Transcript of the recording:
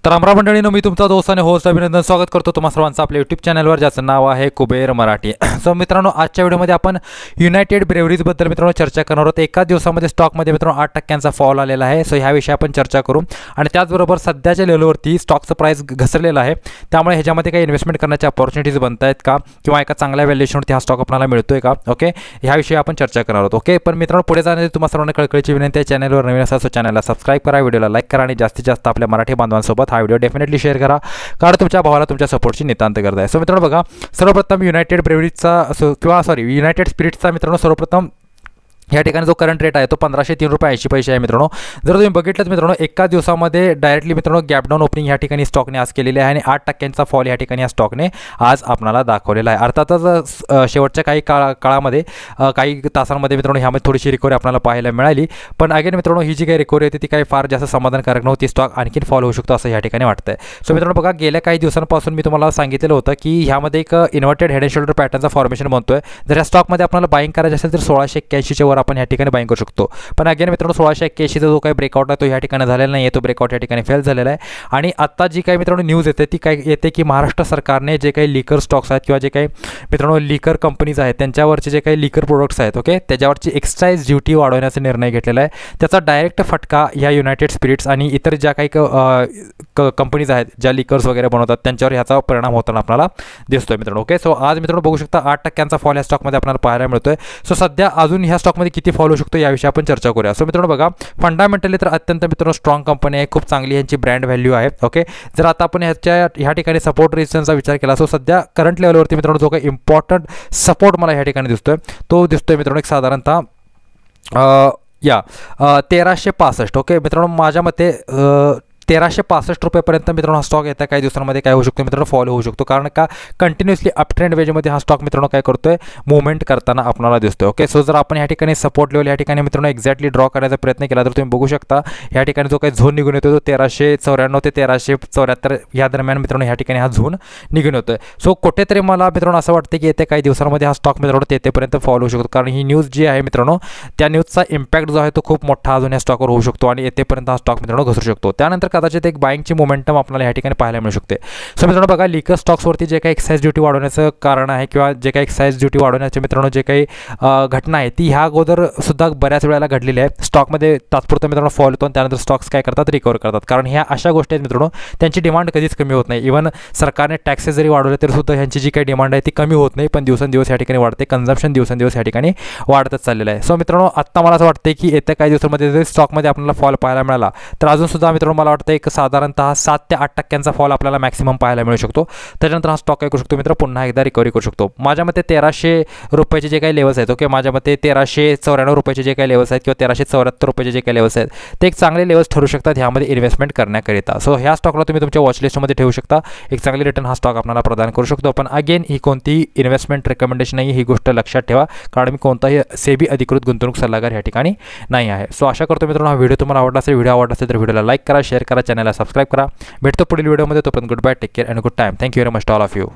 तर अमरा मंडळींनो, मी तुमचा दोस्त आणि होस्ट अभिनंदन स्वागत करतो तुम्हा सर्वांचं आपल्या यूट्यूब चॅनलवर, ज्याचं नाव आहे कुबेर मराठी. सो मित्रांनो, आजच्या व्हिडिओमध्ये आपण युनायटेड ब्रेवरीजबद्दल मित्रांनो चर्चा करणार आहोत. एकाच दिवसामध्ये स्टॉकमध्ये मित्रांनो 8% फॉल आलेला आहे. सो ह्या विषयी आपण चर्चा करू आणि त्याचबरोबर सध्याच्या लेवलवरती स्टॉकचं प्राइस घसरलेलं आहे, त्यामुळे ह्याच्यामध्ये काही इन्व्हेस्टमेंट करण्याची अपॉर्च्युनिटीज बनत आहेत का, किंवा एका चांगल्या व्हॅल्युएशनवरती हा स्टॉक आपल्याला मिळतोय का. ओके, ह्याविषयी आपण चर्चा करणार आहोत. ओके, पण मित्रांनो पुढे जाण्यासाठी तुम्हाला सर्वांना कळकळीची विनंती आहे, चॅनलवर नवीन असाल तर चॅनलला सबस्क्राईब करा, व्हिडिओला लाईक करा आणि जास्तीत जास्त आपल्या मराठी बांधवांसोबत हा व्हिडिओ डेफिनेटली शेअर करा, कारण तुमच्या भावाला तुमच्या सपोर्टची नितांत गरज आहे. सो मित्रांनो बघा, सर्वप्रथम युनायटेड ब्रेवरीजचा युनायटेड स्पिरिट्सचा मित्रांनो सर्वप्रथम या ठिकाणी जो करंट रेट आहे तो 1503 रुपये 80 पैसे आहे मित्रांनो. जर तुम्ही बघितलं मित्रांनो, एकाच दिवसामध्ये डायरेक्टली मित्रांनो गॅप डाऊन ओपनिंग या ठिकाणी स्टॉकने आज केलेली आहे आणि 8% फॉल या ठिकाणी या स्टॉकने आज आपल्याला दाखवलेला आहे. अर्थातच शेवटच्या काही काळामध्ये काही तासांमध्ये मित्रांनो ह्यामध्ये थोडीशी रिकव्हरी आपल्याला पाहायला मिळाली, पण अगेन मित्रांनो ही जी काही रिकव्हरी होती ती काही फार जास्त समाधानकारक नव्हती. स्टॉक आणखीन फॉल होऊ शकतो असं या ठिकाणी वाटतंय. सो मित्रांनो बघा, गेल्या काही दिवसांपासून मी तुम्हाला सांगितलेलं होतं की ह्यामध्ये एक इन्व्हर्टेड हेड अँड शोल्डर पॅटर्नचा फॉर्मेशन बनतोय. जर या स्टॉकमध्ये आपल्याला बाईंग करायचं असेल तर 1681च्या वर आपण या ठिकाणी बाईंग शकतो. पण अगेन मित्रांनो 1681चा जो काही ब्रेकआउट आहे तो या ठिकाणी झालेला नाही, तो ब्रेकआउट या ठिकाणी फेल झालेला आहे. आणि आता जी काही मित्रांनो न्यूज येते ती काय येते की महाराष्ट्र सरकारने जे काही लिकर स्टॉक्स आहेत किंवा जे काही मित्रांनो लिकर कंपनीज आहेत त्यांच्यावरचे जे काही लिकर प्रोडक्ट्स आहेत, ओके, त्याच्यावरची एक्साईज ड्युटी वाढवण्याचा निर्णय घेतलेला आहे. त्याचा डायरेक्ट फटका या युनायटेड स्पिरिट्स आणि इतर ज्या काही कंपनीज आहेत ज्या लिकर्स वगैरे बनवतात त्यांच्यावर ह्याचा परिणाम होताना आपल्याला दिसतोय मित्रांनो. ओके, सो आज मित्रांनो बघू शकता 8% फॉल या स्टॉकमध्ये आपल्याला पाहायला मिळतोय. सो सध्या अजून ह्या स्टॉकमध्ये किती फॉल होऊ शकतो याविषयी आपण चर्चा करूया. सो मित्रांनो बघा, फंडामेंटली तर अत्यंत मित्रांनो स्ट्रॉंग कंपनी आहे, खूप चांगली यांची ब्रँड व्हॅल्यू आहे. ओके, जर आता आपण ह्या ठिकाणी सपोर्ट रेजिस्टन्सचा विचार केला, सो सध्या करंट लेवलवरती मित्रांनो जो काही इम्पॉर्टंट सपोर्ट मला ह्या ठिकाणी दिसतोय तो दिसतोय मित्रांनो एक साधारणतः 1365. ओके मित्रांनो, माझ्या मते 1365 रुपयेपर्यंत मित्रांनो हा स्टॉक येत्या काही दिवसांमध्ये काय होऊ शकतो मित्रांनो, फॉलो होऊ शकतो, कारण का कंटिन्युअसली अप ट्रेंड वेजमध्ये हा स्टॉक मित्रांनो काय करतोय, मुवमेंट करताना आपल्याला दिसतोय. ओके, सो जर आपण या ठिकाणी सपोर्ट लेवल या ठिकाणी मित्रांनो एक्झॅक्टली ड्रॉ करायचा प्रयत्न केला तर तुम्ही बघू शकता या ठिकाणी जो काही झोन निघून येतो तो 1394 ते 1374 या दरम्यान मित्रांनो या ठिकाणी हा झोन निघून येतोय. सो कुठेतरी मला मित्रांनो असं वाटतं की येत्या काही दिवसांमध्ये हा स्टॉक मित्रांनो तेथेपर्यंत फॉलो होऊ शकतो, कारण ही न्यूज जी आहे मित्रांनो त्या न्यूजचा इम्पॅक्ट जो आहे तो खूप मोठा अजून या स्टॉकवर होऊ शकतो आणि येथेपर्यंत हा स्टॉक मित्रांनो घसरू शकतो. त्यानंतर कदाचित एक बाईंगची मोमेंटम आपल्याला या ठिकाणी पाहायला मिळू शकते. सो मित्रांनो बघा, लिकर स्टॉक्सवरती जे काही एक्साईज ड्युटी वाढवण्याचं कारण आहे किंवा जे काही एक्साईज ड्युटी वाढवण्याचे मित्रांनो जे काही घटना आहे ती ह्या अगोदर सुद्धा बऱ्याच वेळेला घडलेली आहे. स्टॉकमध्ये तात्पुरतं मित्रांनो फॉल होतो आणि त्यानंतर स्टॉक्स काय करतात, रिकवर करतात, कारण ह्या अशा गोष्टी आहेत मित्रांनो त्यांची डिमांड कधीच कमी होत नाही. इव्हन सरकारने टॅक्सेस जरी वाढवले तरी सुद्धा ह्यांची जी काही डिमांड आहे ती कमी होत नाही, पण दिवसेंदिवस या ठिकाणी वाढते, कन्झम्पशन दिवसेंदिवस या ठिकाणी वाढतच चाललेलं आहे. सो मित्रांनो आत्ता मला असं वाटतं की येत्या काही दिवसांमध्ये जर स्टॉकमध्ये आपल्याला फॉल पाहायला मिळाला तर अजून सुद्धा मित्रांनो मला वाटतं एक साधारणतः 7 ते 8% फॉल आपल्याला मॅक्सिमम पाहायला मिळू शकतो. त्याच्यानंतर हा स्टॉक काय करू शकतो मित्र, पुन्हा एकदा रिकव्हरी करू शकतो. माझ्या मते 1300 रुपयाचे जे काही लेवल्स आहेत, ओके, माझ्या मते 1394 रुपयाचे जे काही लेवल्स आहेत किंवा 1374 रुपयाचे जे काही लेवल्स आहेत ते एक चांगले लेवल्स ठरू शकतात ह्यामध्ये इन्व्हेस्टमेंट करण्याकरिता. सो ह्या स्टॉकला तुम्ही तुमच्या वॉचलिस्टमध्ये ठेवू शकता, एक चांगली रिटर्न हा स्टॉक आपल्याला प्रदान करू शकतो. पण अगेन ही कोणतीही इन्व्हेस्टमेंट रिकमेंडेशन नाही, ही गोष्ट लक्षात ठेवा, कारण मी कोणताही सेबी अधिकृत गुंतवणूक सल्लागार या ठिकाणी नाही आहे. सो आशा करतो मित्रांनो हा व्हिडिओ तुम्हाला आवडला असेल. व्हिडिओ आवडला असेल तर व्हिडिओला लाईक करा, शेअर करा, चॅनलला सबस्क्राईब करा. भेटतो पुढील व्हिडिओमध्ये. तोपर्यंत good bye, take care and good time. Thank you very much to all of you.